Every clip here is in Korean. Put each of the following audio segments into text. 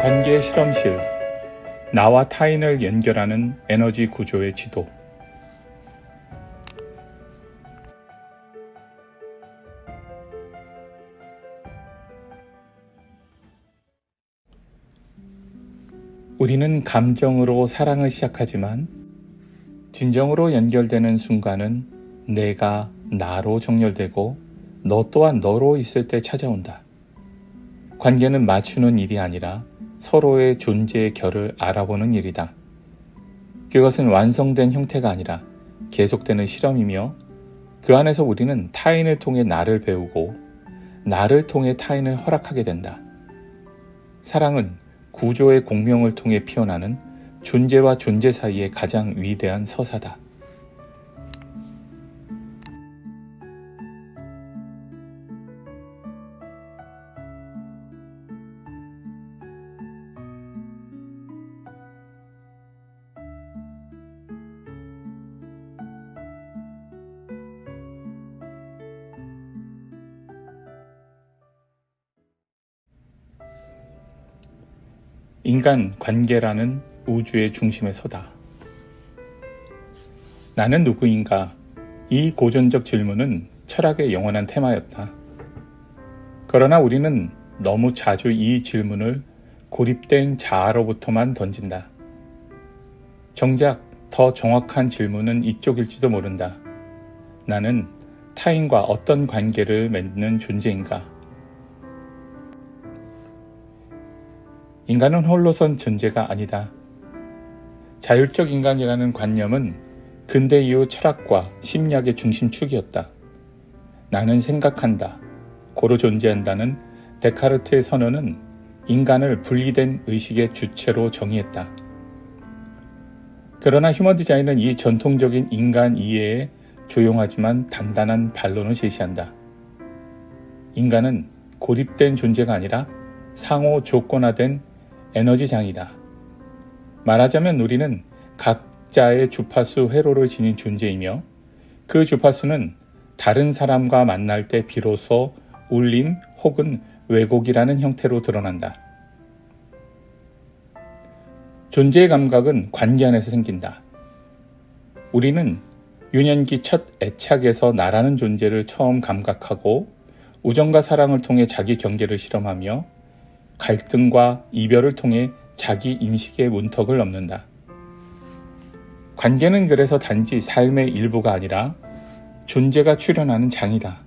관계 실험실, 나와 타인을 연결하는 에너지 구조의 지도. 우리는 감정으로 사랑을 시작하지만 진정으로 연결되는 순간은 내가 나로 정렬되고 너 또한 너로 있을 때 찾아온다. 관계는 맞추는 일이 아니라 서로의 존재의 결을 알아보는 일이다. 그것은 완성된 형태가 아니라 계속되는 실험이며 그 안에서 우리는 타인을 통해 나를 배우고 나를 통해 타인을 허락하게 된다. 사랑은 구조의 공명을 통해 피어나는 존재와 존재 사이의 가장 위대한 서사다. 인간 관계라는 우주의 중심에 서다. 나는 누구인가? 이 고전적 질문은 철학의 영원한 테마였다. 그러나 우리는 너무 자주 이 질문을 고립된 자아로부터만 던진다. 정작 더 정확한 질문은 이쪽일지도 모른다. 나는 타인과 어떤 관계를 맺는 존재인가? 인간은 홀로선 존재가 아니다. 자율적 인간이라는 관념은 근대 이후 철학과 심리학의 중심축이었다. 나는 생각한다, 고로 존재한다는 데카르트의 선언은 인간을 분리된 의식의 주체로 정의했다. 그러나 휴먼 디자인은 이 전통적인 인간 이해에 조용하지만 단단한 반론을 제시한다. 인간은 고립된 존재가 아니라 상호 조건화된 에너지장이다. 말하자면 우리는 각자의 주파수 회로를 지닌 존재이며 그 주파수는 다른 사람과 만날 때 비로소 울림 혹은 왜곡이라는 형태로 드러난다. 존재의 감각은 관계 안에서 생긴다. 우리는 유년기 첫 애착에서 나라는 존재를 처음 감각하고 우정과 사랑을 통해 자기 경계를 실험하며 갈등과 이별을 통해 자기 인식의 문턱을 넘는다. 관계는 그래서 단지 삶의 일부가 아니라 존재가 출현하는 장이다.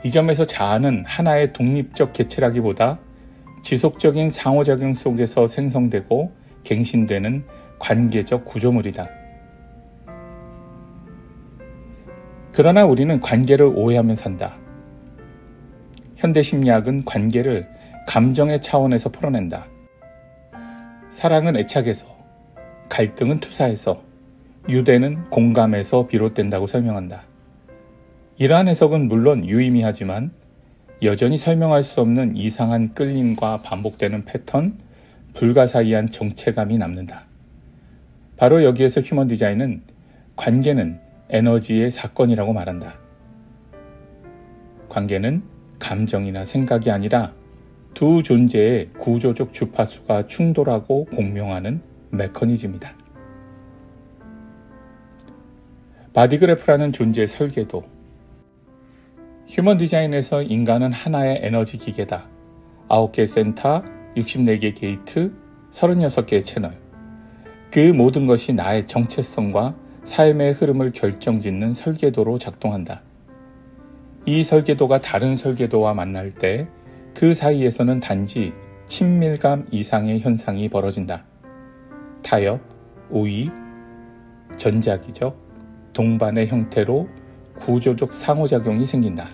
이 점에서 자아는 하나의 독립적 개체라기보다 지속적인 상호작용 속에서 생성되고 갱신되는 관계적 구조물이다. 그러나 우리는 관계를 오해하며 산다. 현대 심리학은 관계를 감정의 차원에서 풀어낸다. 사랑은 애착에서, 갈등은 투사에서, 유대는 공감에서 비롯된다고 설명한다. 이러한 해석은 물론 유의미하지만 여전히 설명할 수 없는 이상한 끌림과 반복되는 패턴, 불가사의한 정체감이 남는다. 바로 여기에서 휴먼 디자인은 관계는 에너지의 사건이라고 말한다. 관계는 감정이나 생각이 아니라 두 존재의 구조적 주파수가 충돌하고 공명하는 메커니즘이다. 바디그래프라는 존재의 설계도. 휴먼 디자인에서 인간은 하나의 에너지 기계다. 9개 센터, 64개 게이트, 36개의 채널. 그 모든 것이 나의 정체성과 삶의 흐름을 결정짓는 설계도로 작동한다. 이 설계도가 다른 설계도와 만날 때 그 사이에서는 단지 친밀감 이상의 현상이 벌어진다. 타협, 우위, 전자기적, 동반의 형태로 구조적 상호작용이 생긴다.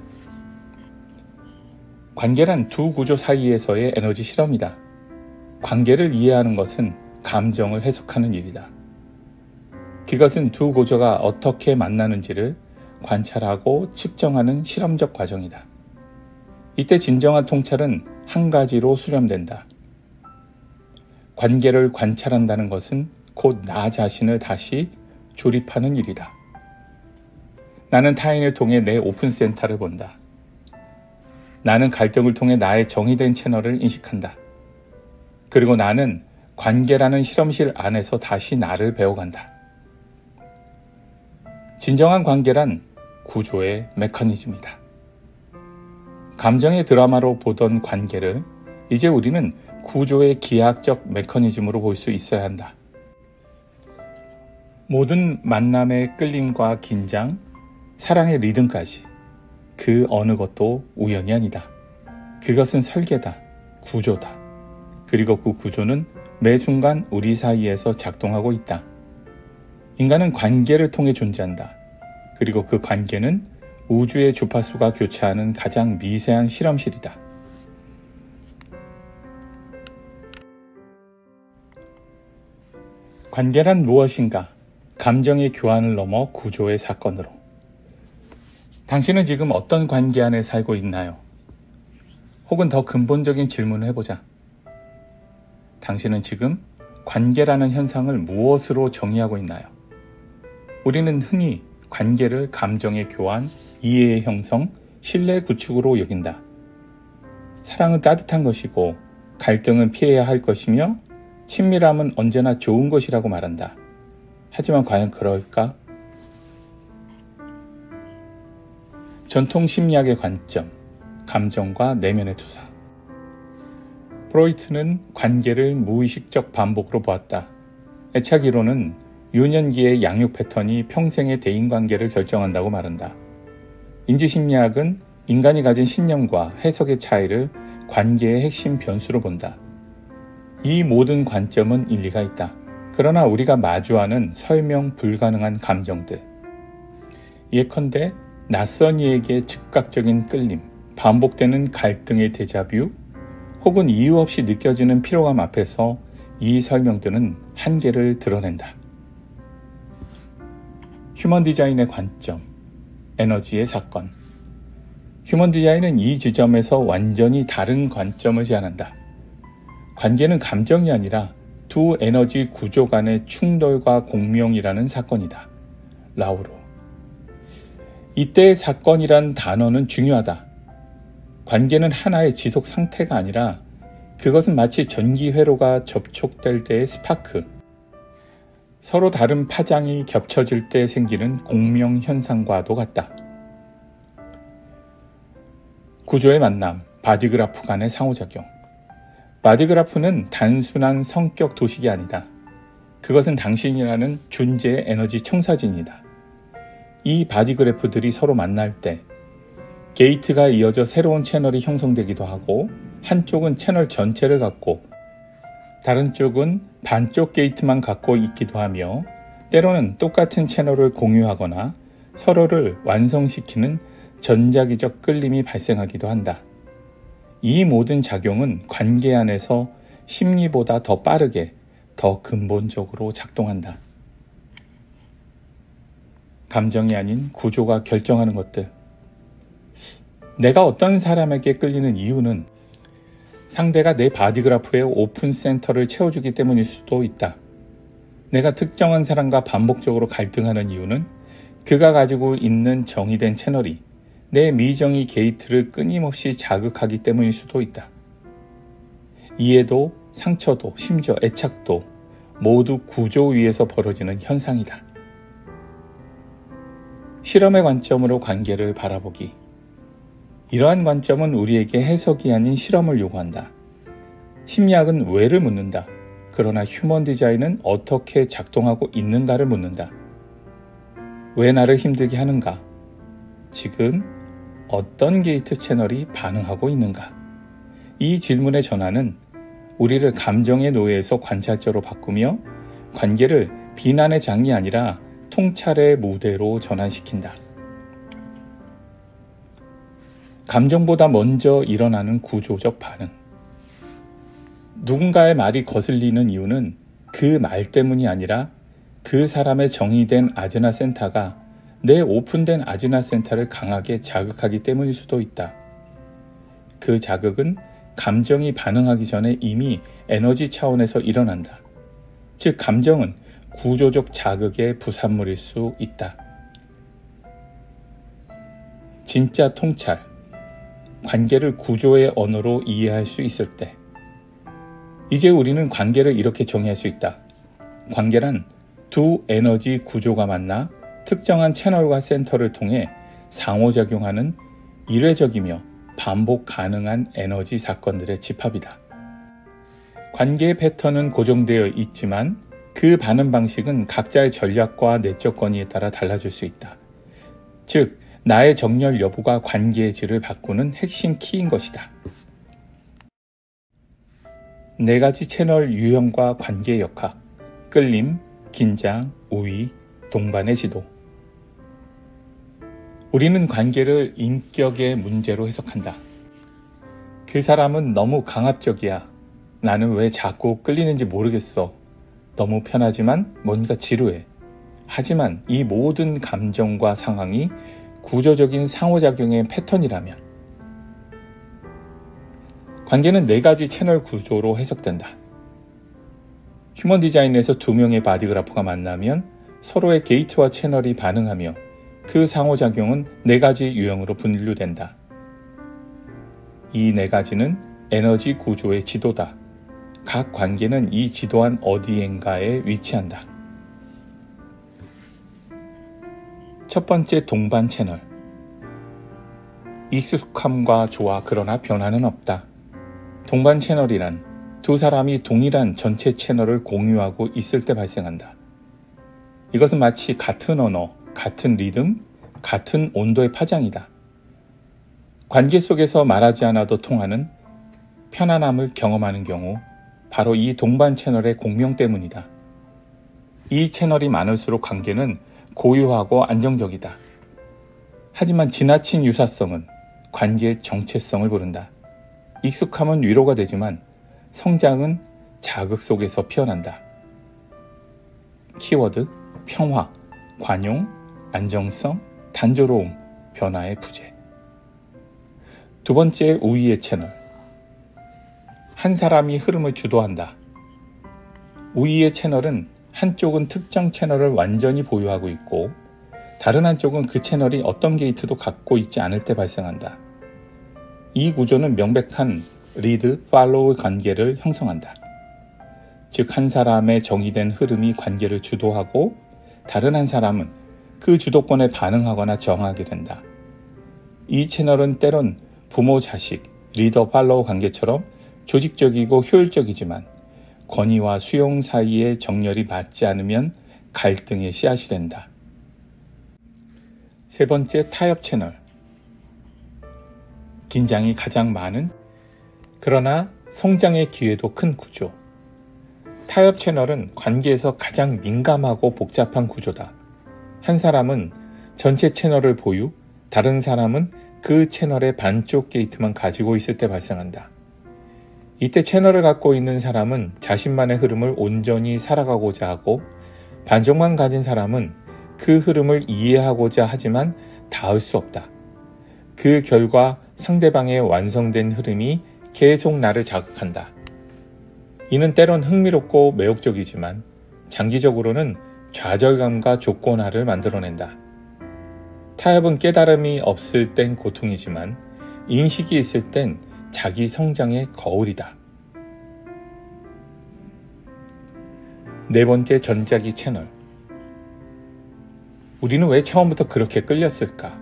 관계란 두 구조 사이에서의 에너지 실험이다. 관계를 이해하는 것은 감정을 해석하는 일이다. 그것은 두 구조가 어떻게 만나는지를 관찰하고 측정하는 실험적 과정이다. 이때 진정한 통찰은 한 가지로 수렴된다. 관계를 관찰한다는 것은 곧 나 자신을 다시 조립하는 일이다. 나는 타인을 통해 내 오픈센터를 본다. 나는 갈등을 통해 나의 정의된 채널을 인식한다. 그리고 나는 관계라는 실험실 안에서 다시 나를 배워간다. 진정한 관계란 구조의 메커니즘이다. 감정의 드라마로 보던 관계를 이제 우리는 구조의 기하학적 메커니즘으로 볼 수 있어야 한다. 모든 만남의 끌림과 긴장, 사랑의 리듬까지 그 어느 것도 우연이 아니다. 그것은 설계다, 구조다. 그리고 그 구조는 매 순간 우리 사이에서 작동하고 있다. 인간은 관계를 통해 존재한다. 그리고 그 관계는 우주의 주파수가 교차하는 가장 미세한 실험실이다. 관계란 무엇인가? 감정의 교환을 넘어 구조의 사건으로. 당신은 지금 어떤 관계 안에 살고 있나요? 혹은 더 근본적인 질문을 해보자. 당신은 지금 관계라는 현상을 무엇으로 정의하고 있나요? 우리는 흔히 관계를 감정의 교환, 이해의 형성, 신뢰 구축으로 여긴다. 사랑은 따뜻한 것이고 갈등은 피해야 할 것이며 친밀함은 언제나 좋은 것이라고 말한다. 하지만 과연 그럴까? 전통 심리학의 관점, 감정과 내면의 투사. 프로이트는 관계를 무의식적 반복으로 보았다. 애착 이론은 유년기의 양육 패턴이 평생의 대인관계를 결정한다고 말한다. 인지심리학은 인간이 가진 신념과 해석의 차이를 관계의 핵심 변수로 본다. 이 모든 관점은 일리가 있다. 그러나 우리가 마주하는 설명 불가능한 감정들, 예컨대 낯선 이에게 즉각적인 끌림, 반복되는 갈등의 데자뷰, 혹은 이유 없이 느껴지는 피로감 앞에서 이 설명들은 한계를 드러낸다. 휴먼 디자인의 관점, 에너지의 사건. 휴먼 디자인은 이 지점에서 완전히 다른 관점을 제안한다. 관계는 감정이 아니라 두 에너지 구조 간의 충돌과 공명이라는 사건이다. 라우로. 이때의 사건이란 단어는 중요하다. 관계는 하나의 지속 상태가 아니라 그것은 마치 전기 회로가 접촉될 때의 스파크, 서로 다른 파장이 겹쳐질 때 생기는 공명 현상과도 같다. 구조의 만남, 바디그라프 간의 상호작용. 바디그라프는 단순한 성격 도식이 아니다. 그것은 당신이라는 존재의 에너지 청사진이다. 이 바디그래프들이 서로 만날 때 게이트가 이어져 새로운 채널이 형성되기도 하고 한쪽은 채널 전체를 갖고 다른 쪽은 반쪽 게이트만 갖고 있기도 하며 때로는 똑같은 채널을 공유하거나 서로를 완성시키는 전자기적 끌림이 발생하기도 한다. 이 모든 작용은 관계 안에서 심리보다 더 빠르게, 더 근본적으로 작동한다. 감정이 아닌 구조가 결정하는 것들. 내가 어떤 사람에게 끌리는 이유는 상대가 내 바디그래프의 오픈 센터를 채워주기 때문일 수도 있다. 내가 특정한 사람과 반복적으로 갈등하는 이유는 그가 가지고 있는 정의된 채널이 내 미정의 게이트를 끊임없이 자극하기 때문일 수도 있다. 이해도, 상처도, 심지어 애착도 모두 구조 위에서 벌어지는 현상이다. 실험의 관점으로 관계를 바라보기. 이러한 관점은 우리에게 해석이 아닌 실험을 요구한다. 심리학은 왜를 묻는다. 그러나 휴먼 디자인은 어떻게 작동하고 있는가를 묻는다. 왜 나를 힘들게 하는가? 지금 어떤 게이트 채널이 반응하고 있는가? 이 질문의 전환은 우리를 감정의 노예에서 관찰자로 바꾸며 관계를 비난의 장이 아니라 통찰의 무대로 전환시킨다. 감정보다 먼저 일어나는 구조적 반응. 누군가의 말이 거슬리는 이유는 그 말 때문이 아니라 그 사람의 정의된 아즈나 센터가 내 오픈된 아즈나 센터를 강하게 자극하기 때문일 수도 있다. 그 자극은 감정이 반응하기 전에 이미 에너지 차원에서 일어난다. 즉 감정은 구조적 자극의 부산물일 수 있다. 진짜 통찰. 관계를 구조의 언어로 이해할 수 있을 때, 이제 우리는 관계를 이렇게 정의할 수 있다. 관계란 두 에너지 구조가 만나 특정한 채널과 센터를 통해 상호작용하는 일회적이며 반복 가능한 에너지 사건들의 집합이다. 관계의 패턴은 고정되어 있지만 그 반응 방식은 각자의 전략과 내적 권위에 따라 달라질 수 있다. 즉, 나의 정렬 여부가 관계의 질을 바꾸는 핵심 키인 것이다. 4가지 채널 유형과 관계의 역학, 끌림, 긴장, 우위, 동반의 지도. 우리는 관계를 인격의 문제로 해석한다. 그 사람은 너무 강압적이야. 나는 왜 자꾸 끌리는지 모르겠어. 너무 편하지만 뭔가 지루해. 하지만 이 모든 감정과 상황이 구조적인 상호작용의 패턴이라면 관계는 4가지 채널 구조로 해석된다. 휴먼 디자인에서 2명의 바디그래퍼가 만나면 서로의 게이트와 채널이 반응하며 그 상호작용은 4가지 유형으로 분류된다. 이 4가지는 에너지 구조의 지도다. 각 관계는 이 지도 안 어디엔가에 위치한다. 첫 번째, 동반 채널. 익숙함과 조화, 그러나 변화는 없다. 동반 채널이란 두 사람이 동일한 전체 채널을 공유하고 있을 때 발생한다. 이것은 마치 같은 언어, 같은 리듬, 같은 온도의 파장이다. 관계 속에서 말하지 않아도 통하는 편안함을 경험하는 경우 바로 이 동반 채널의 공명 때문이다. 이 채널이 많을수록 관계는 고유하고 안정적이다. 하지만 지나친 유사성은 관계의 정체성을 부른다. 익숙함은 위로가 되지만 성장은 자극 속에서 피어난다. 키워드: 평화, 관용, 안정성, 단조로움, 변화의 부재. 두 번째, 우위의 채널. 한 사람이 흐름을 주도한다. 우위의 채널은 한쪽은 특정 채널을 완전히 보유하고 있고 다른 한쪽은 그 채널이 어떤 게이트도 갖고 있지 않을 때 발생한다. 이 구조는 명백한 리드, 팔로우 관계를 형성한다. 즉, 한 사람의 정의된 흐름이 관계를 주도하고 다른 한 사람은 그 주도권에 반응하거나 저항하게 된다. 이 채널은 때론 부모-자식, 리더-팔로우 관계처럼 조직적이고 효율적이지만 권위와 수용 사이의 정렬이 맞지 않으면 갈등의 씨앗이 된다. 세 번째, 타협 채널. 긴장이 가장 많은, 그러나 성장의 기회도 큰 구조. 타협 채널은 관계에서 가장 민감하고 복잡한 구조다. 한 사람은 전체 채널을 보유, 다른 사람은 그 채널의 반쪽 게이트만 가지고 있을 때 발생한다. 이때 채널을 갖고 있는 사람은 자신만의 흐름을 온전히 살아가고자 하고 반쪽만 가진 사람은 그 흐름을 이해하고자 하지만 닿을 수 없다. 그 결과 상대방의 완성된 흐름이 계속 나를 자극한다. 이는 때론 흥미롭고 매혹적이지만 장기적으로는 좌절감과 조건화를 만들어낸다. 타협은 깨달음이 없을 땐 고통이지만 인식이 있을 땐 자기 성장의 거울이다. 네 번째, 전자기 채널. 우리는 왜 처음부터 그렇게 끌렸을까?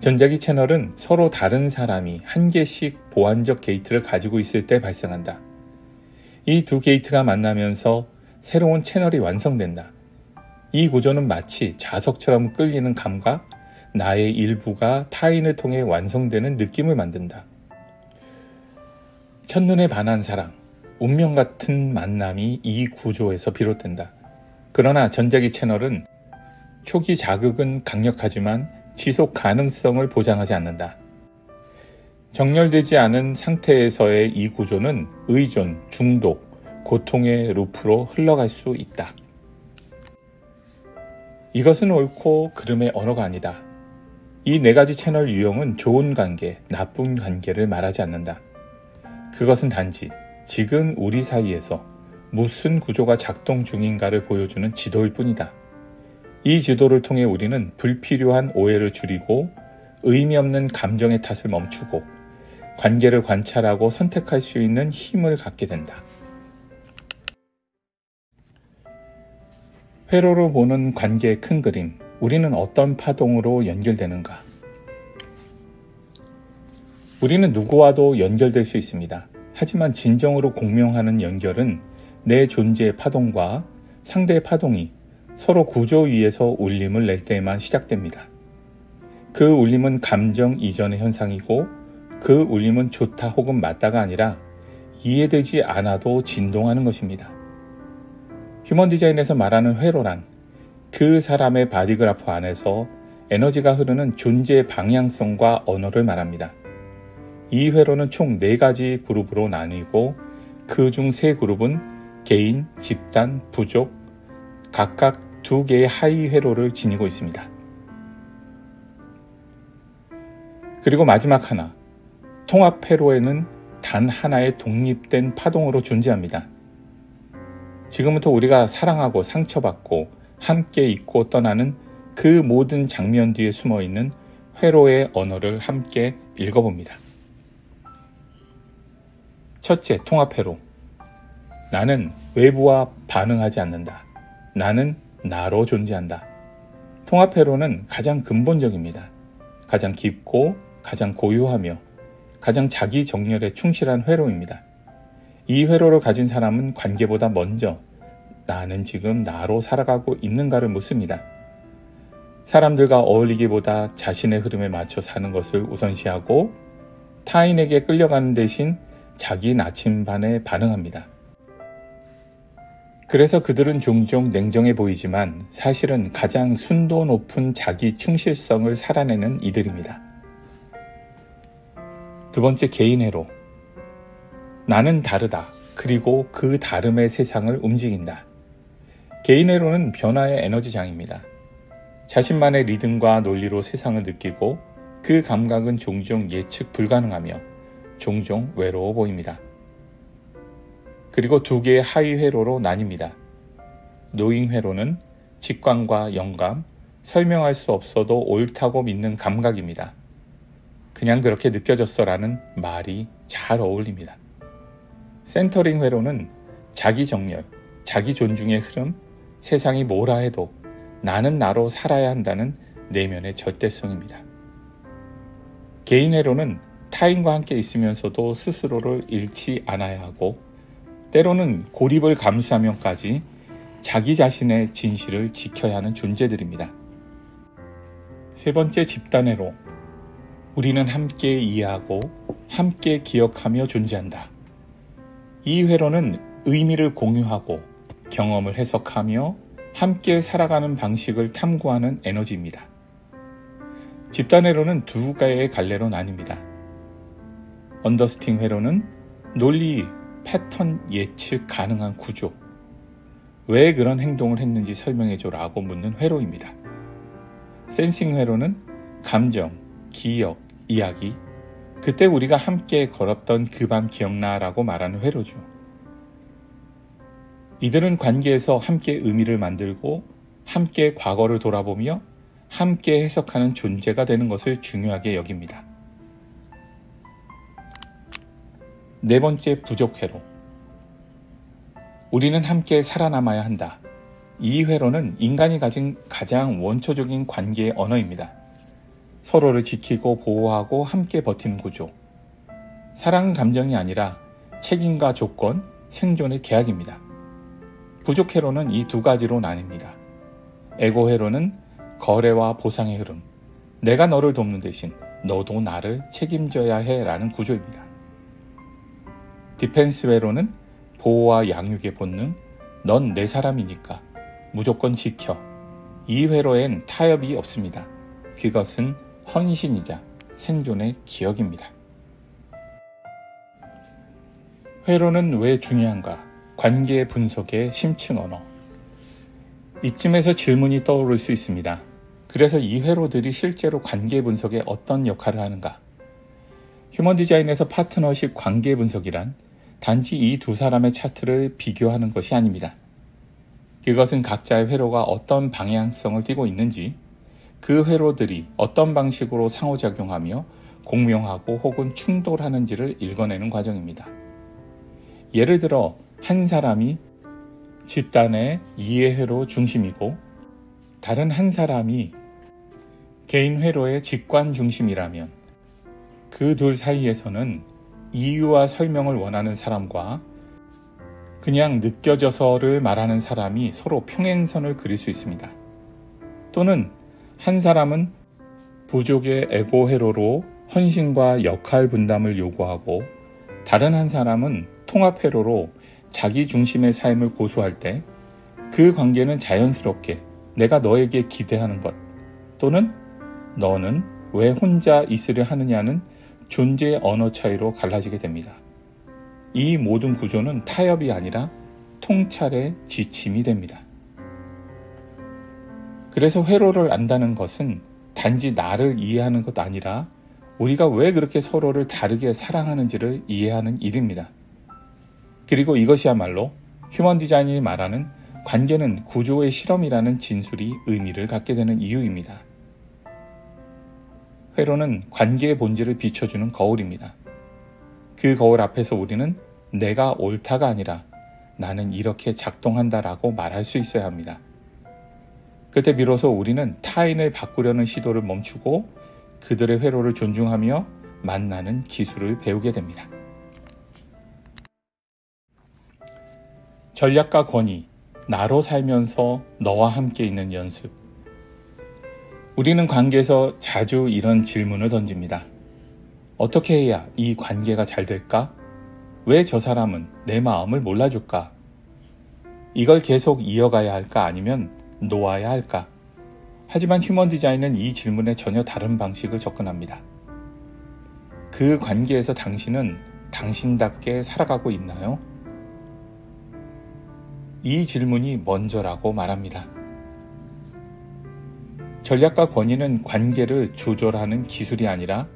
전자기 채널은 서로 다른 사람이 한 개씩 보완적 게이트를 가지고 있을 때 발생한다. 이 두 게이트가 만나면서 새로운 채널이 완성된다. 이 구조는 마치 자석처럼 끌리는 감각, 나의 일부가 타인을 통해 완성되는 느낌을 만든다. 첫눈에 반한 사랑, 운명 같은 만남이 이 구조에서 비롯된다. 그러나 전자기 채널은 초기 자극은 강력하지만 지속 가능성을 보장하지 않는다. 정렬되지 않은 상태에서의 이 구조는 의존, 중독, 고통의 루프로 흘러갈 수 있다. 이것은 옳고 그름의 언어가 아니다. 이 4가지 채널 유형은 좋은 관계, 나쁜 관계를 말하지 않는다. 그것은 단지 지금 우리 사이에서 무슨 구조가 작동 중인가를 보여주는 지도일 뿐이다. 이 지도를 통해 우리는 불필요한 오해를 줄이고 의미 없는 감정의 탓을 멈추고 관계를 관찰하고 선택할 수 있는 힘을 갖게 된다. 회로로 보는 관계의 큰 그림, 우리는 어떤 파동으로 연결되는가? 우리는 누구와도 연결될 수 있습니다. 하지만 진정으로 공명하는 연결은 내 존재의 파동과 상대의 파동이 서로 구조 위에서 울림을 낼 때에만 시작됩니다. 그 울림은 감정 이전의 현상이고 그 울림은 좋다 혹은 맞다가 아니라 이해되지 않아도 진동하는 것입니다. 휴먼 디자인에서 말하는 회로란 그 사람의 바디그래프 안에서 에너지가 흐르는 존재의 방향성과 언어를 말합니다. 이 회로는 총 4가지 그룹으로 나뉘고 그 중 3그룹은 개인, 집단, 부족, 각각 2개의 하위 회로를 지니고 있습니다. 그리고 마지막 하나, 통합 회로에는 단 하나의 독립된 파동으로 존재합니다. 지금부터 우리가 사랑하고 상처받고 함께 잊고 떠나는 그 모든 장면 뒤에 숨어있는 회로의 언어를 함께 읽어봅니다. 첫째, 통합회로. 나는 외부와 반응하지 않는다. 나는 나로 존재한다. 통합회로는 가장 근본적입니다. 가장 깊고 가장 고유하며 가장 자기 정렬에 충실한 회로입니다. 이 회로를 가진 사람은 관계보다 먼저 나는 지금 나로 살아가고 있는가를 묻습니다. 사람들과 어울리기보다 자신의 흐름에 맞춰 사는 것을 우선시하고 타인에게 끌려가는 대신 자기 나침반에 반응합니다. 그래서 그들은 종종 냉정해 보이지만 사실은 가장 순도 높은 자기 충실성을 살아내는 이들입니다. 두 번째, 개인회로. 나는 다르다. 그리고 그 다름의 세상을 움직인다. 개인회로는 변화의 에너지장입니다. 자신만의 리듬과 논리로 세상을 느끼고 그 감각은 종종 예측 불가능하며 종종 외로워 보입니다. 그리고 2개의 하위 회로로 나뉩니다. 노잉 회로는 직관과 영감, 설명할 수 없어도 옳다고 믿는 감각입니다. 그냥 그렇게 느껴졌어라는 말이 잘 어울립니다. 센터링 회로는 자기 정렬, 자기 존중의 흐름, 세상이 뭐라 해도 나는 나로 살아야 한다는 내면의 절대성입니다. 개인 회로는 타인과 함께 있으면서도 스스로를 잃지 않아야 하고 때로는 고립을 감수하면까지 자기 자신의 진실을 지켜야 하는 존재들입니다. 세 번째, 집단회로. 우리는 함께 이해하고 함께 기억하며 존재한다. 이 회로는 의미를 공유하고 경험을 해석하며 함께 살아가는 방식을 탐구하는 에너지입니다. 집단회로는 2개의 갈래로 나뉩니다. 언더스팅 회로는 논리, 패턴 예측 가능한 구조, 왜 그런 행동을 했는지 설명해줘 라고 묻는 회로입니다. 센싱 회로는 감정, 기억, 이야기, 그때 우리가 함께 걸었던 그 밤 기억나 라고 말하는 회로죠. 이들은 관계에서 함께 의미를 만들고 함께 과거를 돌아보며 함께 해석하는 존재가 되는 것을 중요하게 여깁니다. 네 번째, 부족 회로. 우리는 함께 살아남아야 한다. 이 회로는 인간이 가진 가장 원초적인 관계의 언어입니다. 서로를 지키고 보호하고 함께 버티는 구조. 사랑은 감정이 아니라 책임과 조건, 생존의 계약입니다. 부족 회로는 이 2가지로 나뉩니다. 에고 회로는 거래와 보상의 흐름, 내가 너를 돕는 대신 너도 나를 책임져야 해 라는 구조입니다. 디펜스 회로는 보호와 양육의 본능, 넌 내 사람이니까 무조건 지켜. 이 회로엔 타협이 없습니다. 그것은 헌신이자 생존의 기억입니다. 회로는 왜 중요한가? 관계 분석의 심층 언어. 이쯤에서 질문이 떠오를 수 있습니다. 그래서 이 회로들이 실제로 관계 분석에 어떤 역할을 하는가? 휴먼 디자인에서 파트너십 관계 분석이란 단지 이 2사람의 차트를 비교하는 것이 아닙니다. 그것은 각자의 회로가 어떤 방향성을 띠고 있는지, 그 회로들이 어떤 방식으로 상호작용하며 공명하고 혹은 충돌하는지를 읽어내는 과정입니다. 예를 들어 한 사람이 집단의 이해회로 중심이고 다른 한 사람이 개인 회로의 직관 중심이라면 그 둘 사이에서는 이유와 설명을 원하는 사람과 그냥 느껴져서를 말하는 사람이 서로 평행선을 그릴 수 있습니다. 또는 한 사람은 부족의 에고 회로로 헌신과 역할 분담을 요구하고 다른 한 사람은 통합 회로로 자기 중심의 삶을 고수할 때 그 관계는 자연스럽게 내가 너에게 기대하는 것 또는 너는 왜 혼자 있으려 하느냐는 존재의 언어 차이로 갈라지게 됩니다. 이 모든 구조는 타협이 아니라 통찰의 지침이 됩니다. 그래서 회로를 안다는 것은 단지 나를 이해하는 것 아니라 우리가 왜 그렇게 서로를 다르게 사랑하는지를 이해하는 일입니다. 그리고 이것이야말로 휴먼 디자인이 말하는 관계는 구조의 실험이라는 진술이 의미를 갖게 되는 이유입니다. 회로는 관계의 본질을 비춰주는 거울입니다. 그 거울 앞에서 우리는 내가 옳다가 아니라 나는 이렇게 작동한다라고 말할 수 있어야 합니다. 그때 비로소 우리는 타인을 바꾸려는 시도를 멈추고 그들의 회로를 존중하며 만나는 기술을 배우게 됩니다. 전략과 권위, 나로 살면서 너와 함께 있는 연습. 우리는 관계에서 자주 이런 질문을 던집니다. 어떻게 해야 이 관계가 잘 될까? 왜 저 사람은 내 마음을 몰라줄까? 이걸 계속 이어가야 할까 아니면 놓아야 할까? 하지만 휴먼 디자인은 이 질문에 전혀 다른 방식을 접근합니다. 그 관계에서 당신은 당신답게 살아가고 있나요? 이 질문이 먼저라고 말합니다. 전략과 권위는 관계를 조절하는 기술이 아니라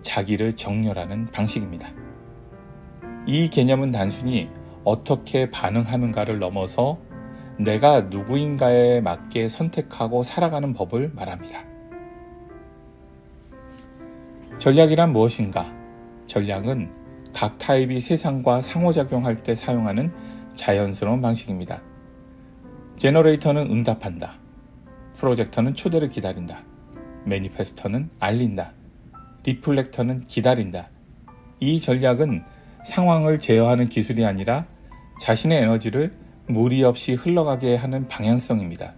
자기를 정렬하는 방식입니다. 이 개념은 단순히 어떻게 반응하는가를 넘어서 내가 누구인가에 맞게 선택하고 살아가는 법을 말합니다. 전략이란 무엇인가? 전략은 각 타입이 세상과 상호작용할 때 사용하는 자연스러운 방식입니다. 제너레이터는 응답한다. 프로젝터는 초대를 기다린다. 매니페스터는 알린다. 리플렉터는 기다린다. 이 전략은 상황을 제어하는 기술이 아니라 자신의 에너지를 무리 없이 흘러가게 하는 방향성입니다.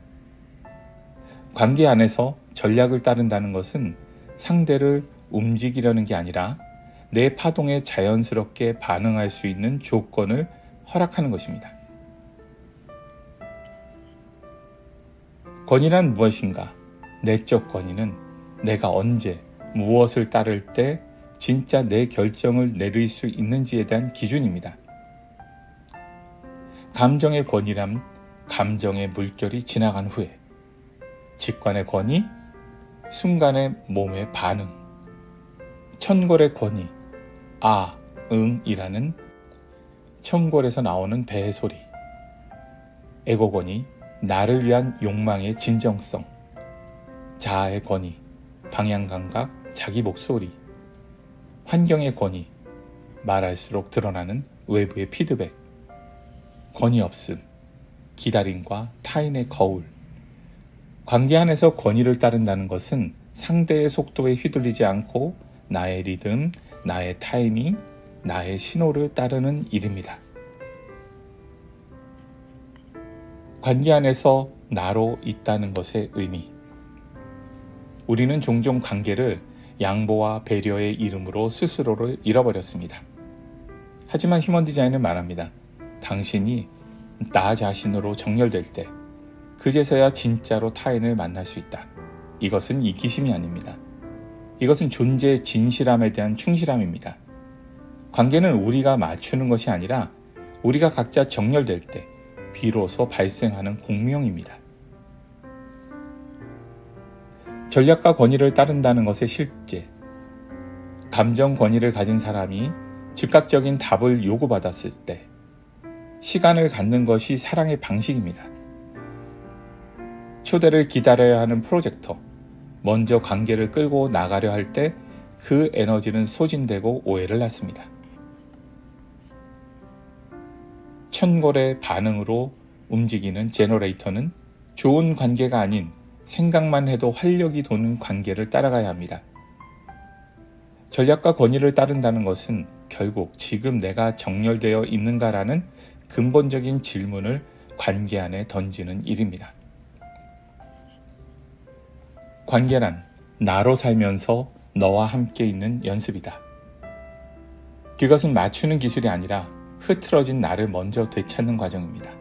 관계 안에서 전략을 따른다는 것은 상대를 움직이려는 게 아니라 내 파동에 자연스럽게 반응할 수 있는 조건을 허락하는 것입니다. 권위란 무엇인가? 내적 권위는 내가 언제 무엇을 따를 때 진짜 내 결정을 내릴 수 있는지에 대한 기준입니다. 감정의 권위란 감정의 물결이 지나간 후에, 직관의 권위, 순간의 몸의 반응, 천골의 권위, 아, 응 이라는 천골에서 나오는 배의 소리, 에고 권위, 나를 위한 욕망의 진정성, 자아의 권위, 방향감각, 자기 목소리, 환경의 권위, 말할수록 드러나는 외부의 피드백, 권위 없음, 기다림과 타인의 거울. 관계 안에서 권위를 따른다는 것은 상대의 속도에 휘둘리지 않고 나의 리듬, 나의 타이밍, 나의 신호를 따르는 일입니다. 관계 안에서 나로 있다는 것의 의미. 우리는 종종 관계를 양보와 배려의 이름으로 스스로를 잃어버렸습니다. 하지만 휴먼 디자인은 말합니다. 당신이 나 자신으로 정렬될 때 그제서야 진짜로 타인을 만날 수 있다. 이것은 이기심이 아닙니다. 이것은 존재의 진실함에 대한 충실함입니다. 관계는 우리가 맞추는 것이 아니라 우리가 각자 정렬될 때 비로소 발생하는 공명입니다. 전략과 권위를 따른다는 것의 실제. 감정 권위를 가진 사람이 즉각적인 답을 요구받았을 때 시간을 갖는 것이 사랑의 방식입니다. 초대를 기다려야 하는 프로젝터, 먼저 관계를 끌고 나가려 할 때 그 에너지는 소진되고 오해를 낳습니다. 천골의 반응으로 움직이는 제너레이터는 좋은 관계가 아닌 생각만 해도 활력이 도는 관계를 따라가야 합니다. 전략과 권위를 따른다는 것은 결국 지금 내가 정렬되어 있는가라는 근본적인 질문을 관계 안에 던지는 일입니다. 관계란 나로 살면서 너와 함께 있는 연습이다. 그것은 맞추는 기술이 아니라 흐트러진 나를 먼저 되찾는 과정입니다.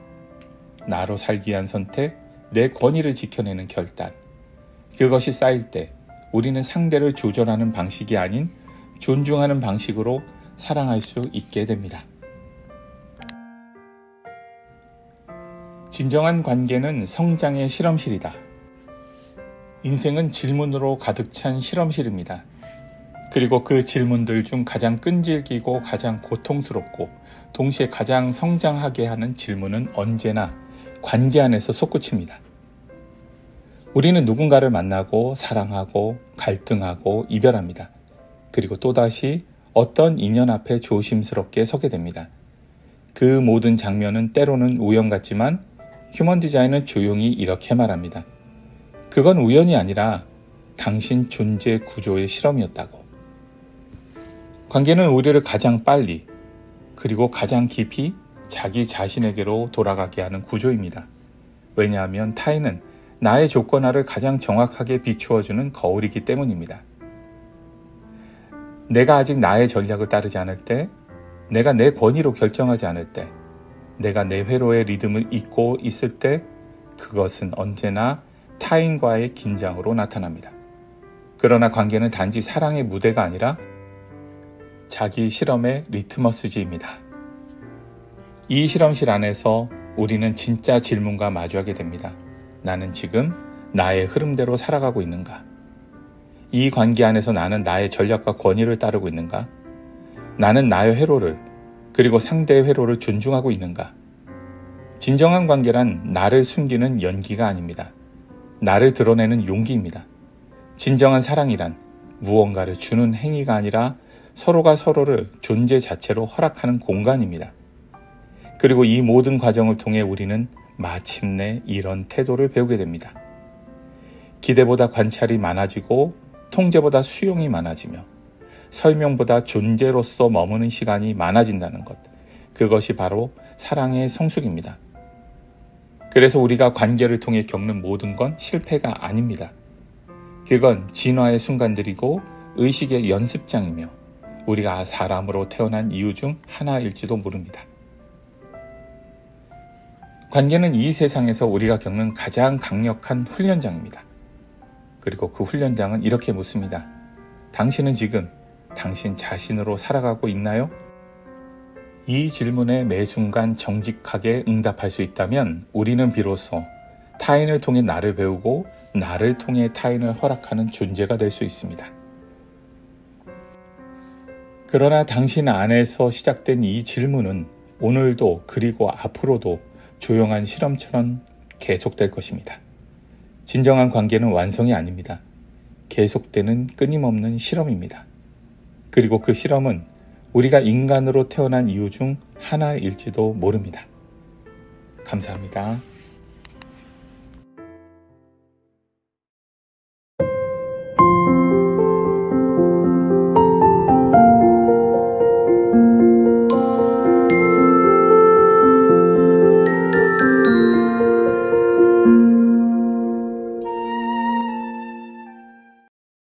나로 살기 위한 선택, 내 권위를 지켜내는 결단. 그것이 쌓일 때 우리는 상대를 조절하는 방식이 아닌 존중하는 방식으로 사랑할 수 있게 됩니다. 진정한 관계는 성장의 실험실이다. 인생은 질문으로 가득 찬 실험실입니다. 그리고 그 질문들 중 가장 끈질기고 가장 고통스럽고 동시에 가장 성장하게 하는 질문은 언제나 관계 안에서 솟구칩니다. 우리는 누군가를 만나고 사랑하고 갈등하고 이별합니다. 그리고 또다시 어떤 인연 앞에 조심스럽게 서게 됩니다. 그 모든 장면은 때로는 우연 같지만 휴먼 디자인은 조용히 이렇게 말합니다. 그건 우연이 아니라 당신 존재 구조의 실험이었다고. 관계는 우리를 가장 빨리 그리고 가장 깊이 자기 자신에게로 돌아가게 하는 구조입니다. 왜냐하면 타인은 나의 조건화를 가장 정확하게 비추어주는 거울이기 때문입니다. 내가 아직 나의 전략을 따르지 않을 때, 내가 내 권위로 결정하지 않을 때, 내가 내 회로의 리듬을 잊고 있을 때 그것은 언제나 타인과의 긴장으로 나타납니다. 그러나 관계는 단지 사랑의 무대가 아니라 자기 실험의 리트머스지입니다. 이 실험실 안에서 우리는 진짜 질문과 마주하게 됩니다. 나는 지금 나의 흐름대로 살아가고 있는가? 이 관계 안에서 나는 나의 전략과 권위를 따르고 있는가? 나는 나의 회로를 그리고 상대의 회로를 존중하고 있는가? 진정한 관계란 나를 숨기는 연기가 아닙니다. 나를 드러내는 용기입니다. 진정한 사랑이란 무언가를 주는 행위가 아니라 서로가 서로를 존재 자체로 허락하는 공간입니다. 그리고 이 모든 과정을 통해 우리는 마침내 이런 태도를 배우게 됩니다. 기대보다 관찰이 많아지고 통제보다 수용이 많아지며 설명보다 존재로서 머무는 시간이 많아진다는 것. 그것이 바로 사랑의 성숙입니다. 그래서 우리가 관계를 통해 겪는 모든 건 실패가 아닙니다. 그건 진화의 순간들이고 의식의 연습장이며 우리가 사람으로 태어난 이유 중 하나일지도 모릅니다. 관계는 이 세상에서 우리가 겪는 가장 강력한 훈련장입니다. 그리고 그 훈련장은 이렇게 묻습니다. 당신은 지금 당신 자신으로 살아가고 있나요? 이 질문에 매 순간 정직하게 응답할 수 있다면 우리는 비로소 타인을 통해 나를 배우고 나를 통해 타인을 허락하는 존재가 될 수 있습니다. 그러나 당신 안에서 시작된 이 질문은 오늘도 그리고 앞으로도 조용한 실험처럼 계속될 것입니다. 진정한 관계는 완성이 아닙니다. 계속되는 끊임없는 실험입니다. 그리고 그 실험은 우리가 인간으로 태어난 이유 중 하나일지도 모릅니다. 감사합니다.